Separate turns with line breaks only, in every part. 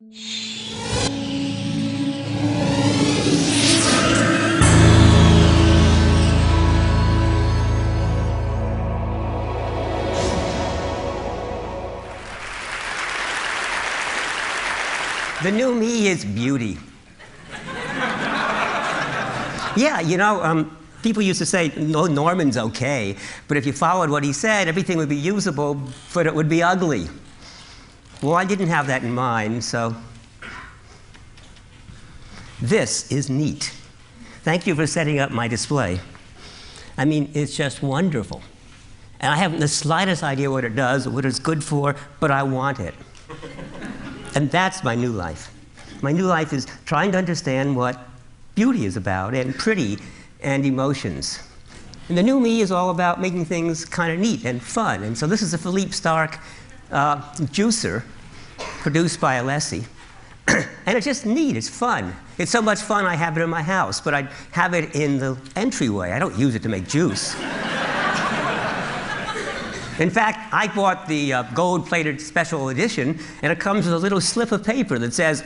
The new me is beauty. Yeah, you know, people used to say, no, Norman's okay, but if you followed what he said, everything would be usable, but it would be ugly. Well, I didn't have that in mind, so this is neat. Thank you for setting up my display. I mean, it's just wonderful. And I haven't the slightest idea what it does or what it's good for, but I want it. And that's my new life. My new life is trying to understand what beauty is about, and pretty, and emotions. And the new me is all about making things kind of neat and fun. And so this is a Philippe Starck juicer produced by Alessi. And it's just neat, it's fun. It's so much fun I have it in my house, but I have it in the entryway. I don't use it to make juice. In fact, I bought the gold-plated special edition, and it comes with a little slip of paper that says,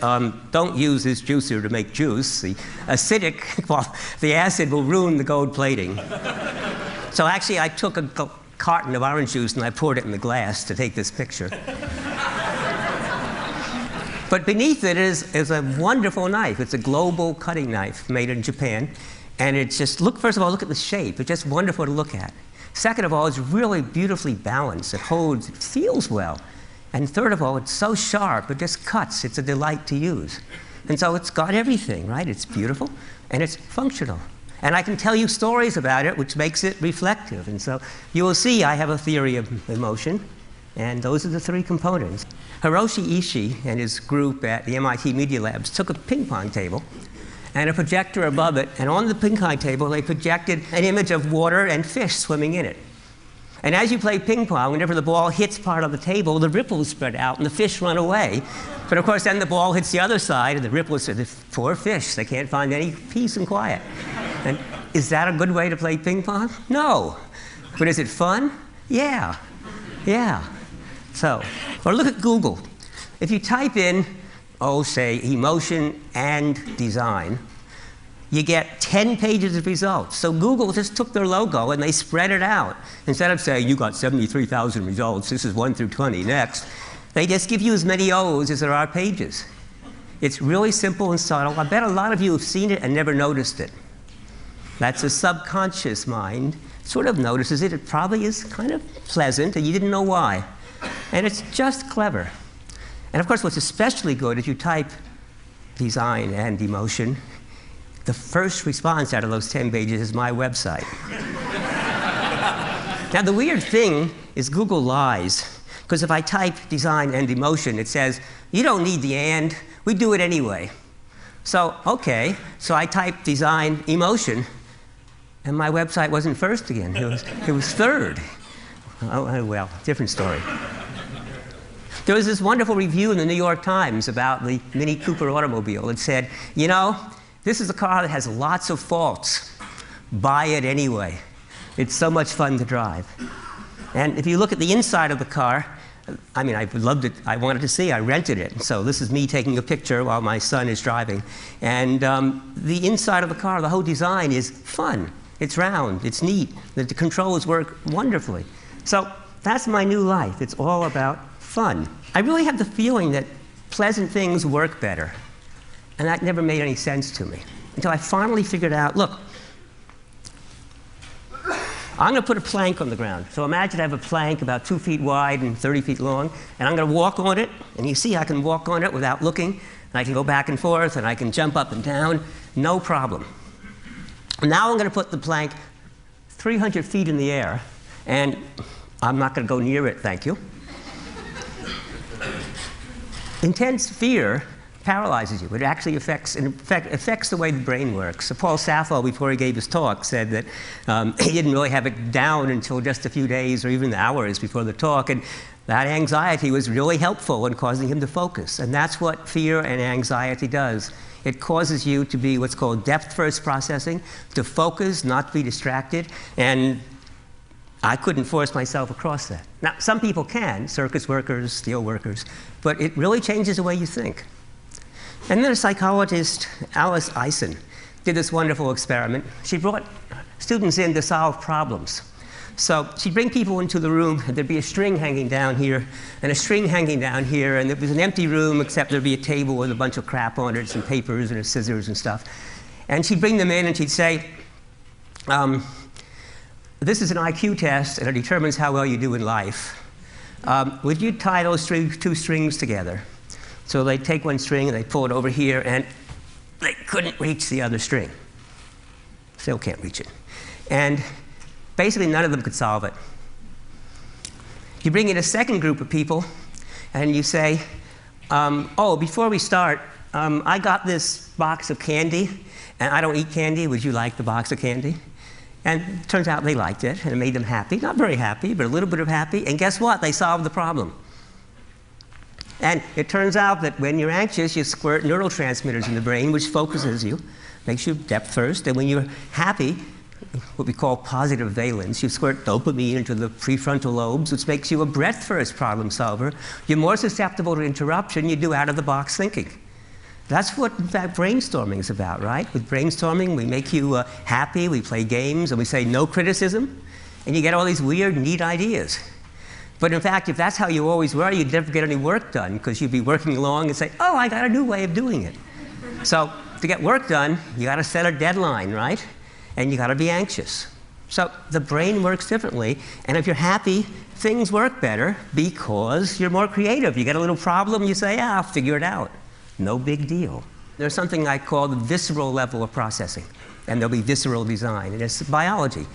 don't use this juicer to make juice. The acidic, well, the acid will ruin the gold plating. So actually, I took a carton of orange juice and I poured it in the glass to take this picture. But beneath it is a wonderful knife. It's a global cutting knife made in Japan. And it's just, first of all, look at the shape. It's just wonderful to look at. Second of all, it's really beautifully balanced. It holds, it feels well. And third of all, it's so sharp, it just cuts. It's a delight to use. And so it's got everything, right? It's beautiful, and it's functional. And I can tell you stories about it, which makes it reflective. And so you will see I have a theory of emotion, and those are the three components. Hiroshi Ishii and his group at the MIT Media Labs took a ping pong table and a projector above it, and on the ping pong table they projected an image of water and fish swimming in it. And as you play ping pong, whenever the ball hits part of the table, the ripples spread out and the fish run away. But of course then the ball hits the other side and the ripples are the poor fish. They can't find any peace and quiet. And is that a good way to play ping pong? No. But is it fun? Yeah. Yeah. So, or look at Google. If you type in, say, emotion and design, you get 10 pages of results. So Google just took their logo and they spread it out. Instead of saying, you got 73,000 results, this is 1 through 20, next, they just give you as many O's as there are pages. It's really simple and subtle. I bet a lot of you have seen it and never noticed it. That's a subconscious mind. Sort of notices it. It probably is kind of pleasant, and you didn't know why. And it's just clever. And of course, what's especially good is you type design and emotion, the first response out of those 10 pages is my website. Now, the weird thing is Google lies, because if I type design and emotion, it says, you don't need the and, we do it anyway. So, okay, so I typed design emotion, and my website wasn't first again, it was third. Oh, well, different story. There was this wonderful review in the New York Times about the Mini Cooper automobile. It said, you know, this is a car that has lots of faults. Buy it anyway. It's so much fun to drive. And if you look at the inside of the car, I mean, I loved it. I wanted to see. I rented it. So this is me taking a picture while my son is driving. And the inside of the car, the whole design is fun. It's round. It's neat. The controls work wonderfully. So that's my new life. It's all about fun. I really have the feeling that pleasant things work better. And that never made any sense to me until I finally figured out, look, I'm going to put a plank on the ground. So imagine I have a plank about 2 feet wide and 30 feet long, and I'm going to walk on it. And you see I can walk on it without looking, and I can go back and forth, and I can jump up and down, no problem. Now I'm going to put the plank 300 feet in the air, and I'm not going to go near it, thank you. Intense fear paralyzes you. It actually affects the way the brain works. So Paul Sappho, before he gave his talk, said that he didn't really have it down until just a few days or even hours before the talk, and that anxiety was really helpful in causing him to focus. And that's what fear and anxiety does. It causes you to be what's called depth-first processing, to focus, not to be distracted, and I couldn't force myself across that. Now, some people can, circus workers, steel workers, but it really changes the way you think. And then a psychologist, Alice Eisen, did this wonderful experiment. She brought students in to solve problems. So she'd bring people into the room, and there'd be a string hanging down here, and a string hanging down here, and it was an empty room, except there'd be a table with a bunch of crap on it, some papers and scissors and stuff. And she'd bring them in, and she'd say, this is an IQ test, and it determines how well you do in life. Would you tie those two strings together? So they'd take one string, and they'd pull it over here, and they couldn't reach the other string. Still can't reach it. And basically, none of them could solve it. You bring in a second group of people, and you say, oh, before we start, I got this box of candy, and I don't eat candy. Would you like the box of candy? And it turns out they liked it, and it made them happy. Not very happy, but a little bit of happy. And guess what? They solved the problem. And it turns out that when you're anxious, you squirt neurotransmitters in the brain, which focuses you, makes you depth first. And when you're happy, what we call positive valence, you squirt dopamine into the prefrontal lobes, which makes you a breadth-first problem solver. You're more susceptible to interruption. You do out-of-the-box thinking. That's what, in fact, brainstorming is about, right? With brainstorming, we make you happy, we play games, and we say no criticism, and you get all these weird, neat ideas. But in fact, if that's how you always were, you'd never get any work done, because you'd be working along and say, oh, I got a new way of doing it. So to get work done, you got to set a deadline, right? And you got to be anxious. So the brain works differently, and if you're happy, things work better because you're more creative. You get a little problem, you say, I'll figure it out. No big deal. There's something I call the visceral level of processing, and there'll be visceral design, and it's biology.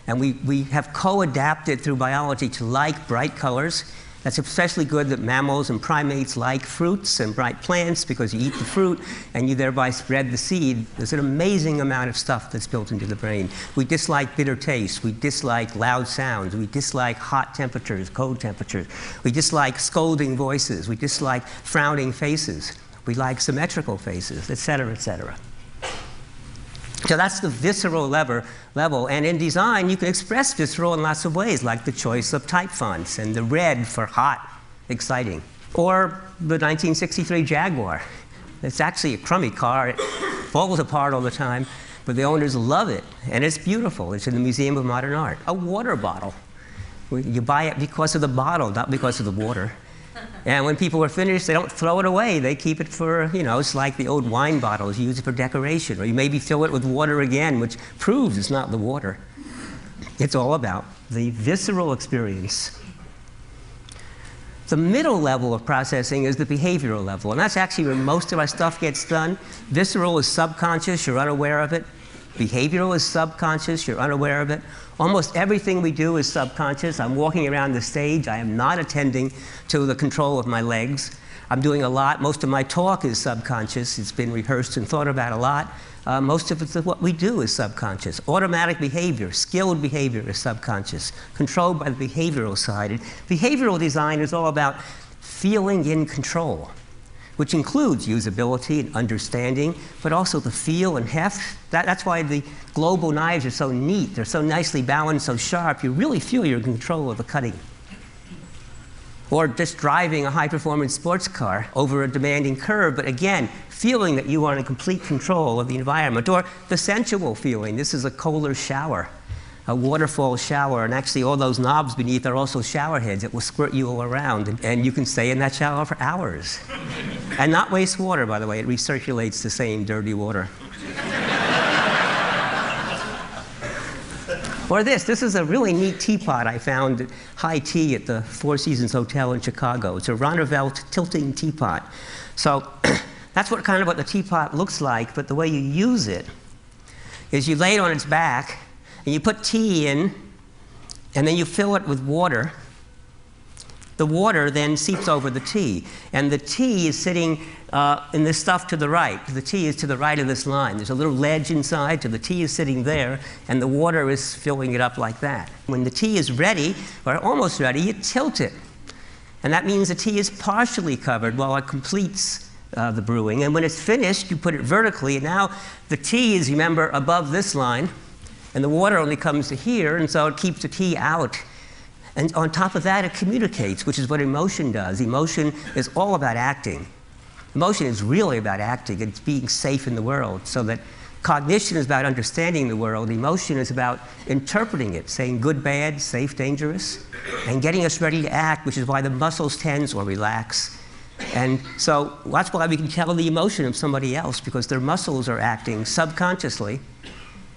And we have co-adapted through biology to like bright colors. That's especially good that mammals and primates like fruits and bright plants because you eat the fruit and you thereby spread the seed. There's an amazing amount of stuff that's built into the brain. We dislike bitter tastes. We dislike loud sounds. We dislike hot temperatures, cold temperatures. We dislike scolding voices. We dislike frowning faces. We like symmetrical faces, et cetera, et cetera. So that's the visceral level. And in design, you can express visceral in lots of ways, like the choice of type fonts and the red for hot, exciting. Or the 1963 Jaguar. It's actually a crummy car. It falls apart all the time, but the owners love it, and it's beautiful. It's in the Museum of Modern Art. A water bottle. You buy it because of the bottle, not because of the water. And when people are finished, they don't throw it away. They keep it for, it's like the old wine bottles. You use it for decoration. Or you maybe fill it with water again, which proves it's not the water. It's all about the visceral experience. The middle level of processing is the behavioral level. And that's actually where most of our stuff gets done. Visceral is subconscious. You're unaware of it. Behavioral is subconscious. You're unaware of it. Almost everything we do is subconscious. I'm walking around the stage. I am not attending to the control of my legs. I'm doing a lot. Most of my talk is subconscious. It's been rehearsed and thought about a lot. Most of what we do is subconscious. Automatic behavior, skilled behavior is subconscious, controlled by the behavioral side. And behavioral design is all about feeling in control, which includes usability and understanding, but also the feel and heft. That's why the global knives are so neat. They're so nicely balanced, so sharp. You really feel you're in control of the cutting. Or just driving a high-performance sports car over a demanding curve, but again, feeling that you are in complete control of the environment. Or the sensual feeling. This is a Kohler shower, a waterfall shower, and actually all those knobs beneath are also shower heads that will squirt you all around, and you can stay in that shower for hours. And not waste water, by the way. It recirculates the same dirty water. Or this is a really neat teapot I found at High Tea at the Four Seasons Hotel in Chicago. It's a Ronnefeldt tilting teapot. So that's what the teapot looks like, but the way you use it is you lay it on its back, and you put tea in, and then you fill it with water. The water then seeps over the tea, and the tea is sitting in this stuff to the right. The tea is to the right of this line. There's a little ledge inside, so the tea is sitting there, and the water is filling it up like that. When the tea is ready, or almost ready, you tilt it. And that means the tea is partially covered while it completes the brewing. And when it's finished, you put it vertically, and now the tea is, remember, above this line, and the water only comes to here, and so it keeps the tea out. And on top of that, it communicates, which is what emotion does. Emotion is all about acting. Emotion is really about acting. It's being safe in the world. So that cognition is about understanding the world. Emotion is about interpreting it, saying good, bad, safe, dangerous, and getting us ready to act, which is why the muscles tense or relax. And so that's why we can tell the emotion of somebody else, because their muscles are acting subconsciously,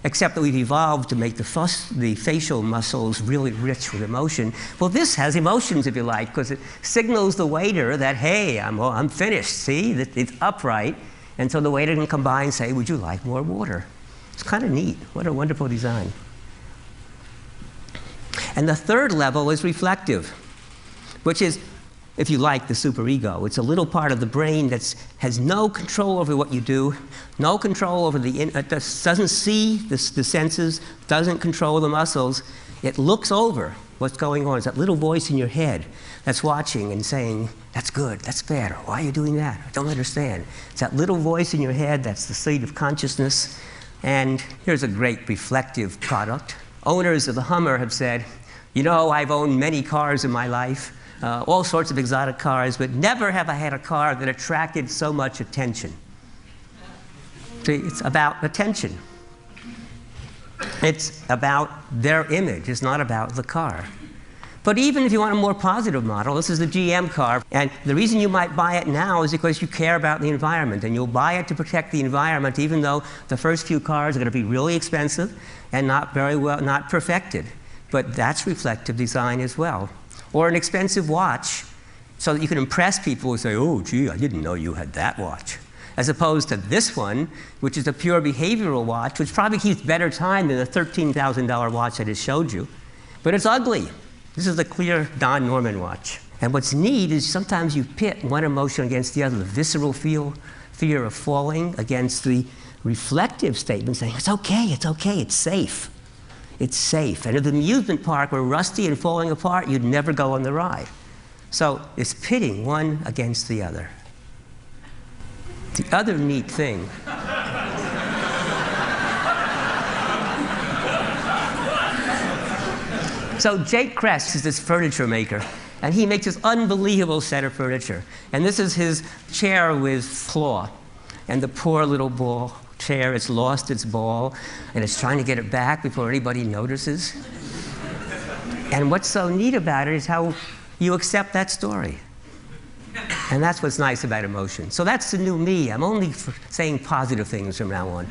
except that we've evolved to make the facial muscles really rich with emotion. Well, this has emotions, if you like, because it signals the waiter that, hey, I'm finished, see? It's upright. And so the waiter can come by and say, would you like more water? It's kind of neat. What a wonderful design. And the third level is reflective, which is, if you like, the superego. It's a little part of the brain that has no control over what you do, no control over it doesn't see the senses, doesn't control the muscles. It looks over what's going on. It's that little voice in your head that's watching and saying, that's good, that's bad, or why are you doing that? I don't understand. It's that little voice in your head that's the seat of consciousness. And here's a great reflective product. Owners of the Hummer have said, you know, I've owned many cars in my life, all sorts of exotic cars, but never have I had a car that attracted so much attention. See, it's about attention. It's about their image. It's not about the car. But even if you want a more positive model, this is the GM car. And the reason you might buy it now is because you care about the environment. And you'll buy it to protect the environment, even though the first few cars are going to be really expensive and not perfected. But that's reflective design as well. Or an expensive watch, so that you can impress people who say, oh, gee, I didn't know you had that watch. As opposed to this one, which is a pure behavioral watch, which probably keeps better time than the $13,000 watch I just showed you. But it's ugly. This is a clear Don Norman watch. And what's neat is sometimes you pit one emotion against the other, the visceral fear of falling, against the reflective statement saying, it's okay, it's safe. It's safe. And at the amusement park were rusty and falling apart, you'd never go on the ride. So it's pitting one against the other. The other neat thing so Jake Kress is this furniture maker, and he makes this unbelievable set of furniture. And this is his chair with claw. And the poor little ball chair, it's lost its ball, and it's trying to get it back before anybody notices. And what's so neat about it is how you accept that story. And that's what's nice about emotion. So that's the new me. I'm only saying positive things from now on.